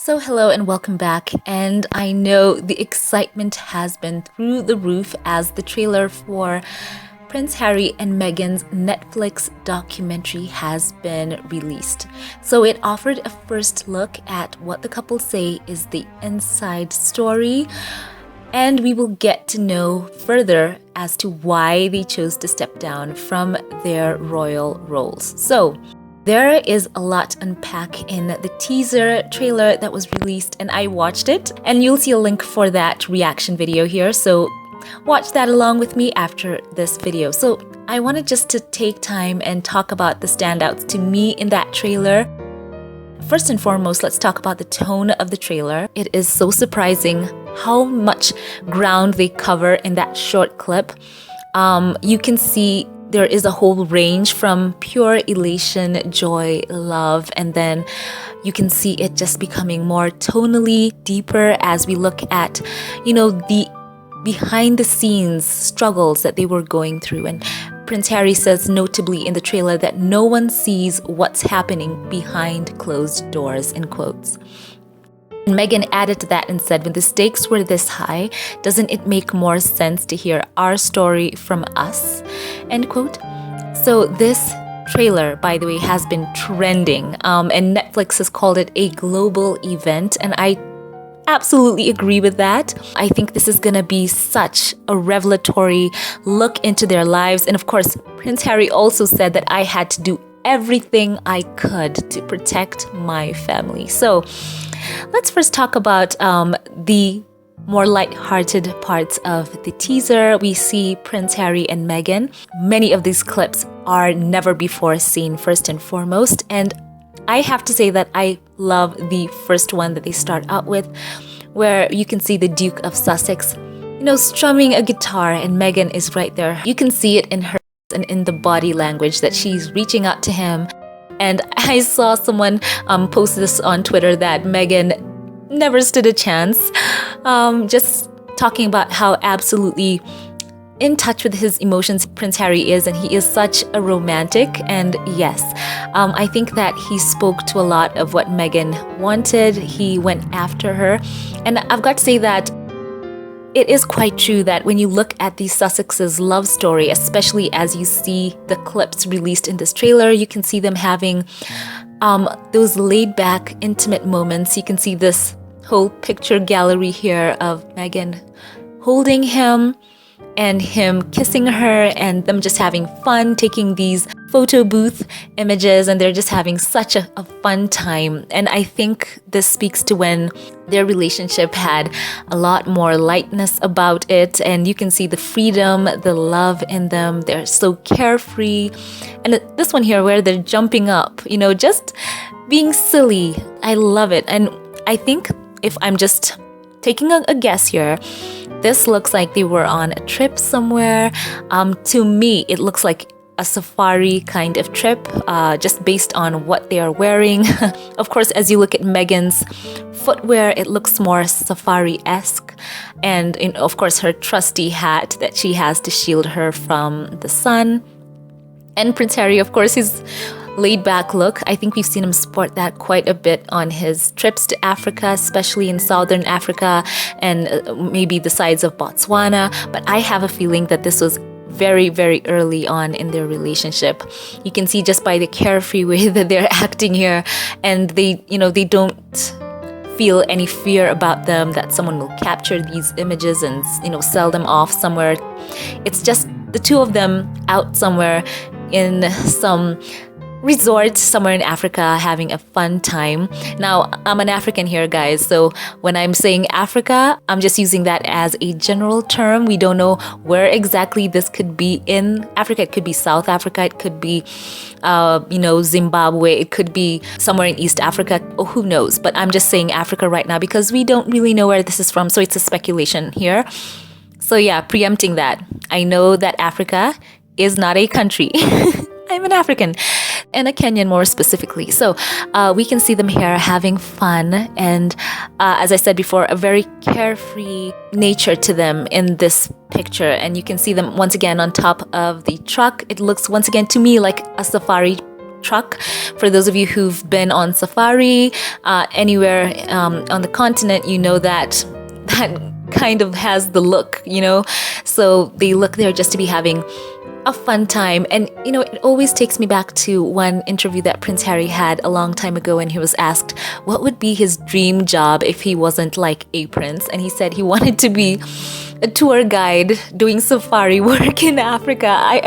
So, hello and welcome back. And I know the excitement has been through the roof as the trailer for Prince Harry and Meghan's Netflix documentary has been released. So, it offered a first look at what the couple say is the inside story. And we will get to know further as to why they chose to step down from their royal roles. So, there is a lot to unpack in the teaser trailer that was released, and I watched it, and you'll see a link for that reaction video here. So watch that along with me after this video. So I wanted just to take time and talk about the standouts to me in that trailer. First and foremost, let's talk about the tone of the trailer. It is so surprising how much ground they cover in that short clip. You can see there is a whole range from pure elation, joy, love, and then you can see it just becoming more tonally deeper as we look at, the behind the scenes struggles that they were going through. And Prince Harry says notably in the trailer that no one sees what's happening behind closed doors, in quotes. And Meghan added to that and said, when the stakes were this high, doesn't it make more sense to hear our story from us? End quote. So this trailer, by the way, has been trending, and Netflix has called it a global event, and I absolutely agree with that. I think this is going to be such a revelatory look into their lives. And of course, Prince Harry also said that I had to do everything I could to protect my family. So let's first talk about the more light-hearted parts of the teaser. We see Prince Harry and Meghan. Many of these clips are never before seen, first and foremost. And I have to say that I love the first one that they start out with, where you can see the Duke of Sussex, strumming a guitar, and Meghan is right there. You can see it in her and in the body language that she's reaching out to him. And I saw someone post this on Twitter that Meghan never stood a chance, just talking about how absolutely in touch with his emotions Prince Harry is, and he is such a romantic. And yes, I think that he spoke to a lot of what Meghan wanted. He went after her, and I've got to say that it is quite true that when you look at the Sussexes' love story, especially as you see the clips released in this trailer, you can see them having those laid-back, intimate moments. You can see this whole picture gallery here of Meghan holding him and him kissing her, and them just having fun taking these photo booth images, and they're just having such a fun time. And I think this speaks to when their relationship had a lot more lightness about it, and you can see the freedom, the love in them. They're so carefree. And this one here where they're jumping up, just being silly. I love it. And I think if I'm just taking a guess here, this looks like they were on a trip somewhere. To me, it looks like a safari kind of trip, just based on what they are wearing. Of course, as you look at Meghan's footwear, it looks more safari-esque. And of course, her trusty hat that she has to shield her from the sun. And Prince Harry, of course, his laid-back look. I think we've seen him sport that quite a bit on his trips to Africa, especially in Southern Africa and maybe the sides of Botswana. But I have a feeling that this was very, very early on in their relationship. You can see just by the carefree way that they're acting here, and they don't feel any fear about them that someone will capture these images and sell them off somewhere. It's just the two of them out somewhere in some resort somewhere in Africa having a fun time. Now, I'm an African here, guys, so when I'm saying Africa, I'm just using that as a general term. We don't know where exactly this could be in Africa. It could be South Africa, it could be Zimbabwe, it could be somewhere in East Africa. Oh, who knows? But I'm just saying Africa right now because we don't really know where this is from, so it's a speculation here. So yeah, preempting that, I know that Africa is not a country. I'm an African, and a Kenyan more specifically. So we can see them here having fun, and as I said before, a very carefree nature to them in this picture. And you can see them once again on top of the truck. It looks once again to me like a safari truck. For those of you who've been on safari anywhere on the continent, you know that kind of has the look, So they look there just to be having a fun time. And it always takes me back to one interview that Prince Harry had a long time ago, when he was asked what would be his dream job if he wasn't like a prince, and he said he wanted to be a tour guide doing safari work in Africa.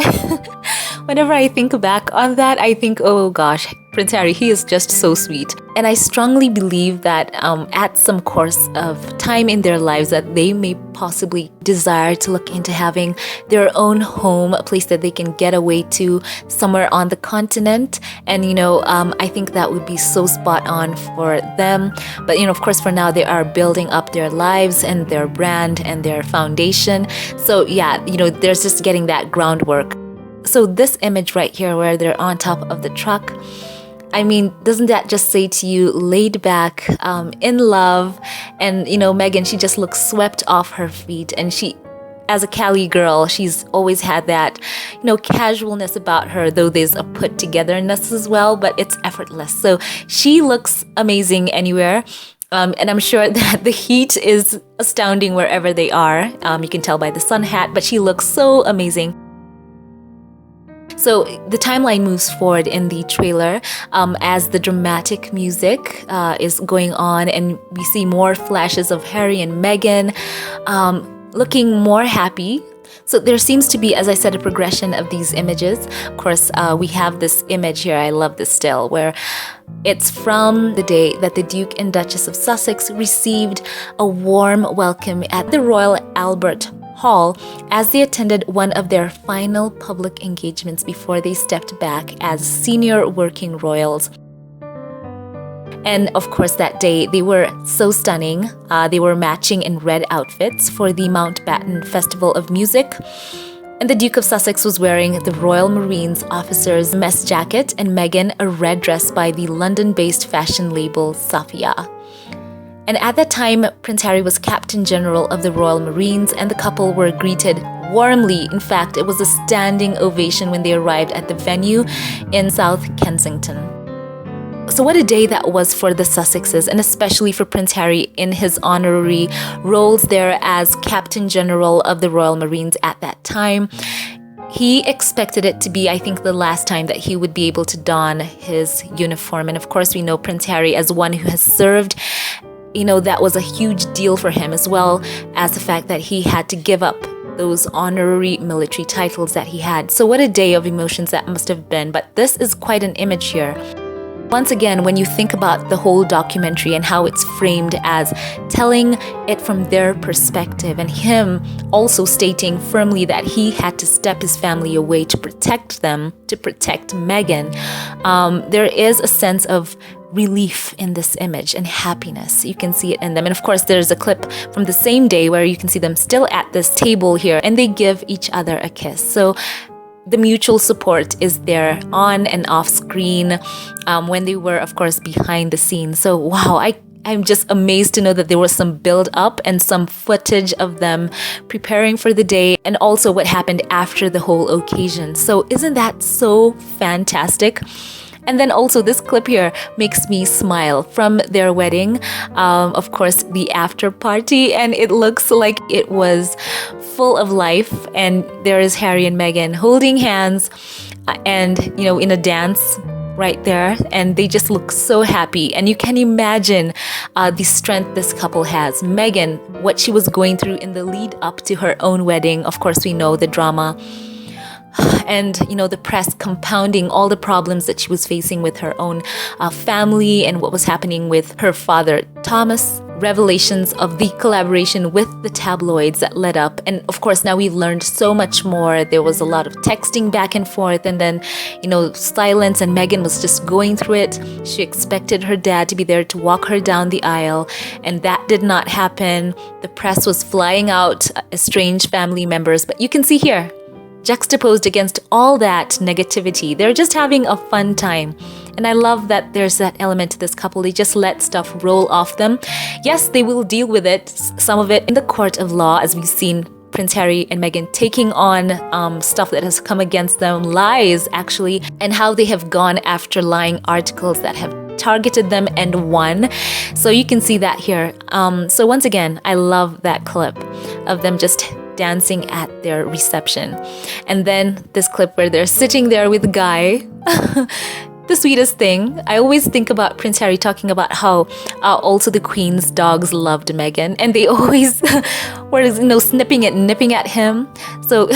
Whenever I think back on that, I think, oh gosh, Prince Harry, he is just so sweet. And I strongly believe that at some course of time in their lives that they may possibly desire to look into having their own home, a place that they can get away to somewhere on the continent. And, I think that would be so spot on for them. But, of course, for now, they are building up their lives and their brand and their foundation. So, yeah, there's just getting that groundwork. So this image right here where they're on top of the truck, I mean, doesn't that just say to you, laid back, in love? And, Meghan, she just looks swept off her feet. And she, as a Cali girl, she's always had that, casualness about her, though there's a put-togetherness as well, but it's effortless. So she looks amazing anywhere. And I'm sure that the heat is astounding wherever they are. You can tell by the sun hat, but she looks so amazing. So the timeline moves forward in the trailer as the dramatic music is going on, and we see more flashes of Harry and Meghan looking more happy. So there seems to be, as I said, a progression of these images. Of course, we have this image here. I love this still, where it's from the day that the Duke and Duchess of Sussex received a warm welcome at the Royal Albert Hall as they attended one of their final public engagements before they stepped back as senior working royals. And of course, that day they were so stunning. They were matching in red outfits for the Mountbatten Festival of Music. And the Duke of Sussex was wearing the Royal Marines officer's mess jacket, and Meghan a red dress by the London-based fashion label Safia. And at that time, Prince Harry was Captain General of the Royal Marines, and the couple were greeted warmly. In fact, it was a standing ovation when they arrived at the venue in South Kensington. So what a day that was for the Sussexes, and especially for Prince Harry in his honorary roles there as Captain General of the Royal Marines at that time. He expected it to be, I think, the last time that he would be able to don his uniform. And of course, we know Prince Harry as one who has served. That was a huge deal for him, as well as the fact that he had to give up those honorary military titles that he had. So what a day of emotions that must have been. But this is quite an image here. Once again, when you think about the whole documentary and how it's framed as telling it from their perspective, and him also stating firmly that he had to step his family away to protect them, to protect Meghan, there is a sense of relief in this image and happiness. You can see it in them. And of course, there's a clip from the same day where you can see them still at this table here, and they give each other a kiss. So the mutual support is there on and off screen when they were, of course, behind the scenes. So wow, I'm just amazed to know that there was some build up and some footage of them preparing for the day, and also what happened after the whole occasion. So isn't that so fantastic? And then also this clip here makes me smile from their wedding. Of course, the after party, and it looks like it was full of life. And there is Harry and Meghan holding hands and, in a dance right there. And they just look so happy. And you can imagine the strength this couple has. Meghan, what she was going through in the lead up to her own wedding. Of course, we know the drama. And, the press compounding all the problems that she was facing with her own family and what was happening with her father, Thomas. Revelations of the collaboration with the tabloids that led up. And of course, now we've learned so much more. There was a lot of texting back and forth, and then, silence, and Meghan was just going through it. She expected her dad to be there to walk her down the aisle, and that did not happen. The press was flying out estranged family members, but you can see here, juxtaposed against all that negativity, they're just having a fun time. And I love that there's that element to this couple. They just let stuff roll off them. Yes, they will deal with it, some of it in the court of law, as we've seen Prince Harry and Meghan taking on stuff that has come against them, lies actually, and how they have gone after lying articles that have targeted them and won. So you can see that here. So once again, I love that clip of them just dancing at their reception. And then this clip where they're sitting there with Guy. The sweetest thing. I always think about Prince Harry talking about how also the Queen's dogs loved Meghan, and they always were, nipping at him. So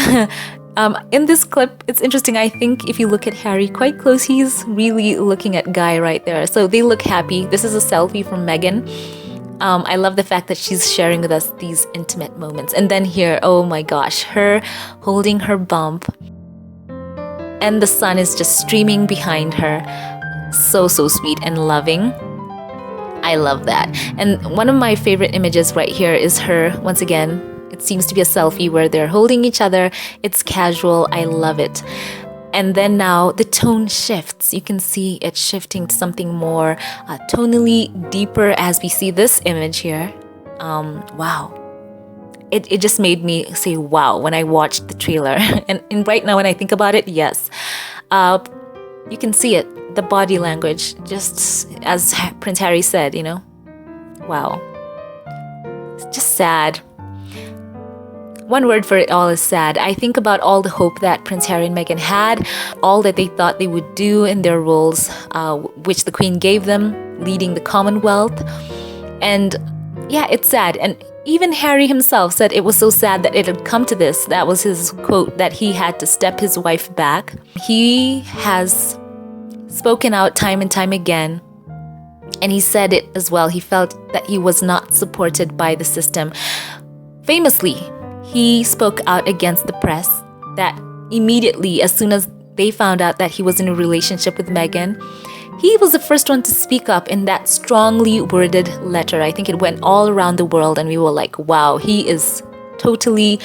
in this clip, it's interesting. I think if you look at Harry quite close, he's really looking at Guy right there. So they look happy. This is a selfie from Meghan. I love the fact that she's sharing with us these intimate moments. And then here, oh my gosh, her holding her bump. And the sun is just streaming behind her. So sweet and loving. I love that. And one of my favorite images right here is her, once again, it seems to be a selfie where they're holding each other. It's casual. I love it. And then now the tone shifts. You can see it shifting to something more tonally deeper as we see this image here. Wow. It just made me say wow when I watched the trailer. And right now when I think about it, yes. You can see it, the body language, just as Prince Harry said, Wow. It's just sad. One word for it all is sad. I think about all the hope that Prince Harry and Meghan had, all that they thought they would do in their roles, which the Queen gave them, leading the Commonwealth. And yeah, it's sad. And even Harry himself said it was so sad that it had come to this. That was his quote, that he had to step his wife back. He has spoken out time and time again. And he said it as well. He felt that he was not supported by the system. Famously, he spoke out against the press that immediately, as soon as they found out that he was in a relationship with Meghan, he was the first one to speak up in that strongly worded letter. I think it went all around the world and we were like, wow, he is totally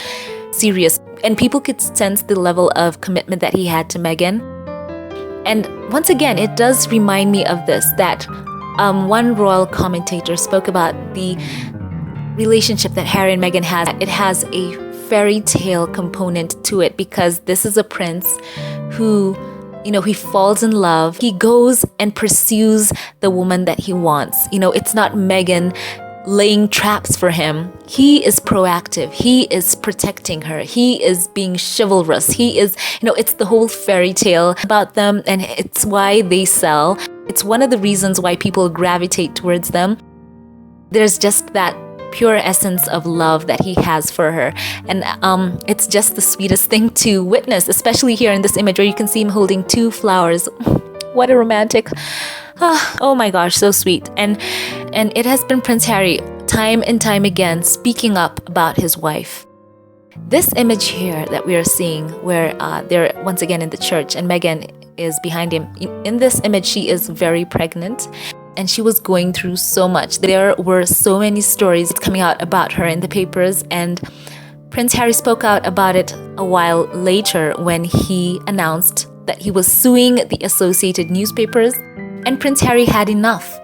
serious. And people could sense the level of commitment that he had to Meghan. And once again, it does remind me of this, that one royal commentator spoke about the relationship that Harry and Meghan has. It has a fairy tale component to it because this is a prince who, he falls in love. He goes and pursues the woman that he wants. It's not Meghan laying traps for him. He is proactive. He is protecting her. He is being chivalrous. He is, it's the whole fairy tale about them, and it's why they sell. It's one of the reasons why people gravitate towards them. There's just that pure essence of love that he has for her. And it's just the sweetest thing to witness, especially here in this image where you can see him holding 2 flowers. What a romantic. Oh my gosh, so sweet. And it has been Prince Harry time and time again speaking up about his wife. This image here that we are seeing where they're once again in the church and Meghan is behind him. In this image, she is very pregnant. And she was going through so much. There were so many stories coming out about her in the papers, and Prince Harry spoke out about it a while later when he announced that he was suing the Associated Newspapers, and Prince Harry had enough.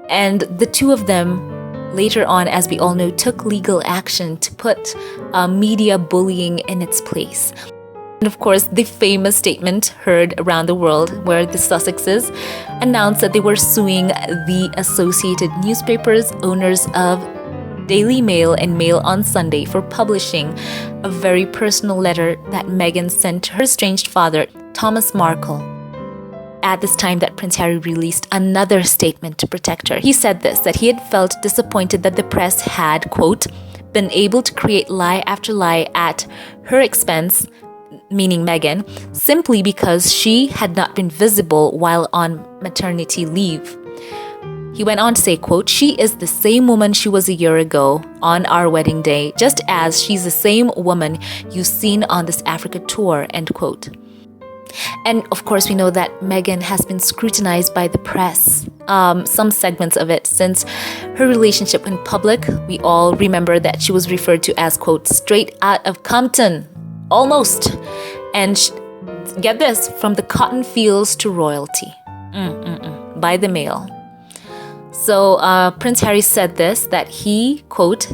And the two of them, later on, as we all know, took legal action to put media bullying in its place. And of course, the famous statement heard around the world where the Sussexes announced that they were suing the Associated Newspapers, owners of Daily Mail and Mail on Sunday, for publishing a very personal letter that Meghan sent to her estranged father, Thomas Markle. At this time that Prince Harry released another statement to protect her. He said this, that he had felt disappointed that the press had, quote, been able to create lie after lie at her expense, meaning Meghan, simply because she had not been visible while on maternity leave. He went on to say, quote, she is the same woman she was a year ago on our wedding day, just as she's the same woman you've seen on this Africa tour, end quote. And of course, we know that Meghan has been scrutinized by the press, some segments of it, since her relationship in public. We all remember that she was referred to as, quote, straight out of Compton. Almost. And get this, from the cotton fields to royalty. By the mail. So Prince Harry said this, that he, quote,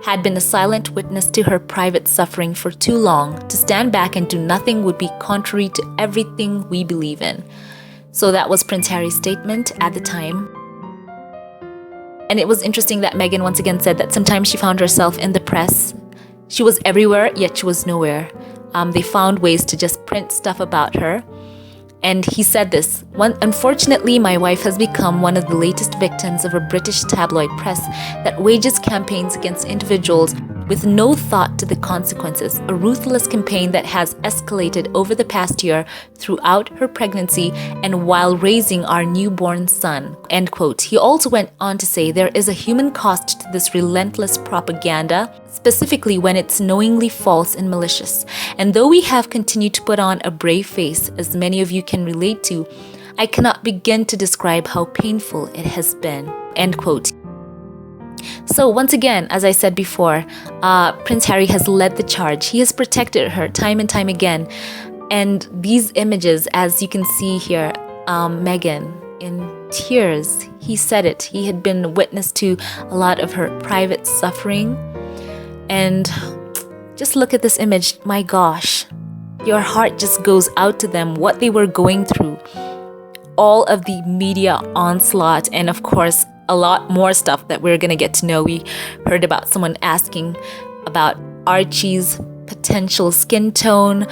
had been a silent witness to her private suffering for too long. To stand back and do nothing would be contrary to everything we believe in. So that was Prince Harry's statement at the time. And it was interesting that Meghan once again said that sometimes she found herself in the press. She was everywhere, yet she was nowhere. They found ways to just print stuff about her. And he said this, unfortunately, my wife has become one of the latest victims of a British tabloid press that wages campaigns against individuals with no thought to the consequences, a ruthless campaign that has escalated over the past year throughout her pregnancy and while raising our newborn son, end quote. He also went on to say there is a human cost to this relentless propaganda, specifically when it's knowingly false and malicious. And though we have continued to put on a brave face, as many of you can relate to, I cannot begin to describe how painful it has been, end quote. So once again, as I said before, Prince Harry has led the charge. He has protected her time and time again. And these images, as you can see here, Meghan in tears, he said it. He had been witness to a lot of her private suffering. And just look at this image. My gosh, your heart just goes out to them, what they were going through. All of the media onslaught, and of course, a lot more stuff that we're going to get to know. We heard about someone asking about Archie's potential skin tone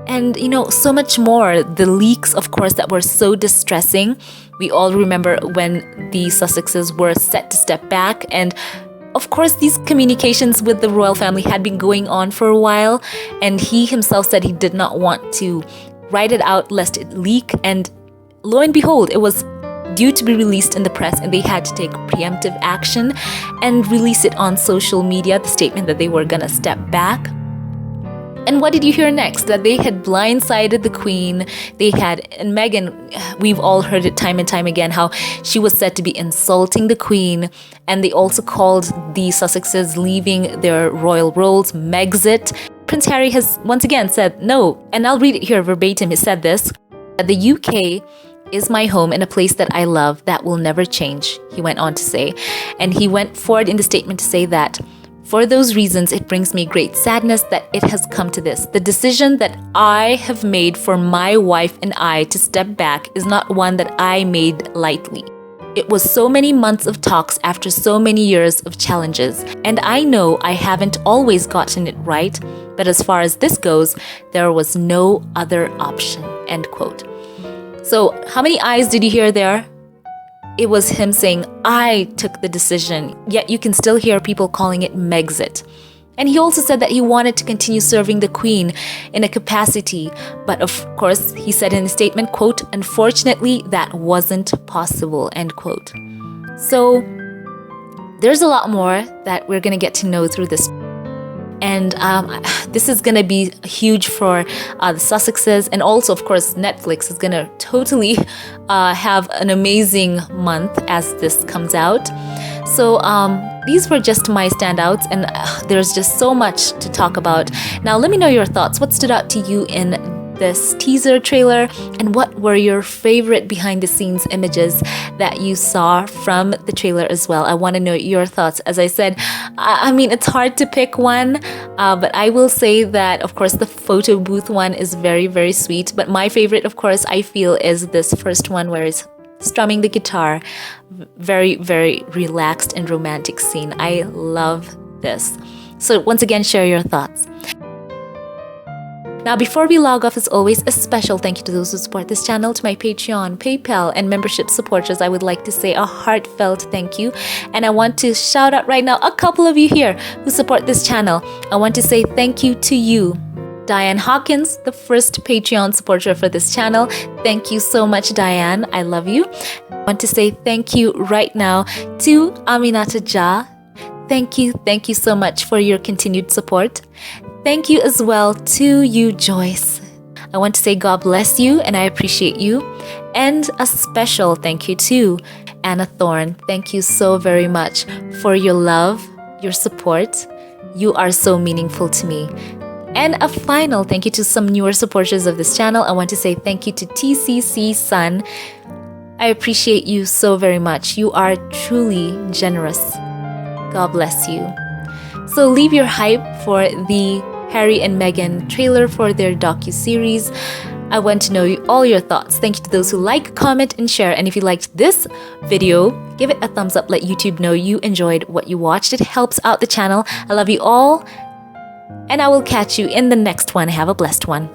and, so much more. The leaks, of course, that were so distressing. We all remember when the Sussexes were set to step back. And of course, these communications with the royal family had been going on for a while. And he himself said he did not want to write it out lest it leak. And lo and behold, it was due to be released in the press, and they had to take preemptive action and release it on social media, the statement that they were gonna step back. And what did you hear next? That they had blindsided the Queen. And Meghan, we've all heard it time and time again, how she was said to be insulting the Queen. And they also called the Sussexes leaving their royal roles Megxit. Prince Harry has once again said no, and I'll read it here verbatim. He said this, that the UK is my home and a place that I love that will never change, he went on to say. And he went forward in the statement to say that, for those reasons, it brings me great sadness that it has come to this. The decision that I have made for my wife and I to step back is not one that I made lightly. It was so many months of talks after so many years of challenges. And I know I haven't always gotten it right, but as far as this goes, there was no other option, end quote. So how many I's did you hear there? It was him saying, I took the decision, yet you can still hear people calling it Megxit. And he also said that he wanted to continue serving the Queen in a capacity. But of course, he said in a statement, quote, unfortunately, that wasn't possible, end quote. So there's a lot more that we're going to get to know through this. And this is going to be huge for the Sussexes. And also, of course, Netflix is going to totally have an amazing month as this comes out. So these were just my standouts. And there's just so much to talk about. Now, let me know your thoughts. What stood out to you in this teaser trailer, and what were your favorite behind the scenes images that you saw from the trailer as well? I want to know your thoughts. As I said, I mean, it's hard to pick one, but I will say that, of course, the photo booth one is very, very sweet. But my favorite, of course, I feel is this first one where he's strumming the guitar. Very, very relaxed and romantic scene. I love this. So once again, share your thoughts. Now, before we log off, as always, a special thank you to those who support this channel, to my Patreon, PayPal, and membership supporters. I would like to say a heartfelt thank you. And I want to shout out right now a couple of you here who support this channel. I want to say thank you to you, Diane Hawkins, the first Patreon supporter for this channel. Thank you so much, Diane. I love you. I want to say thank you right now to Aminata Ja. Thank you so much for your continued support. Thank you as well to you, Joyce. I want to say God bless you and I appreciate you. And a special thank you to Anna Thorne. Thank you so very much for your love, your support. You are so meaningful to me. And a final thank you to some newer supporters of this channel. I want to say thank you to TCC Sun. I appreciate you so very much. You are truly generous. God bless you. So leave your hype for the Harry and Meghan trailer for their docu-series. I want to know all your thoughts. Thank you to those who like, comment, and share. And if you liked this video, give it a thumbs up. Let YouTube know you enjoyed what you watched. It helps out the channel. I love you all. And I will catch you in the next one. Have a blessed one.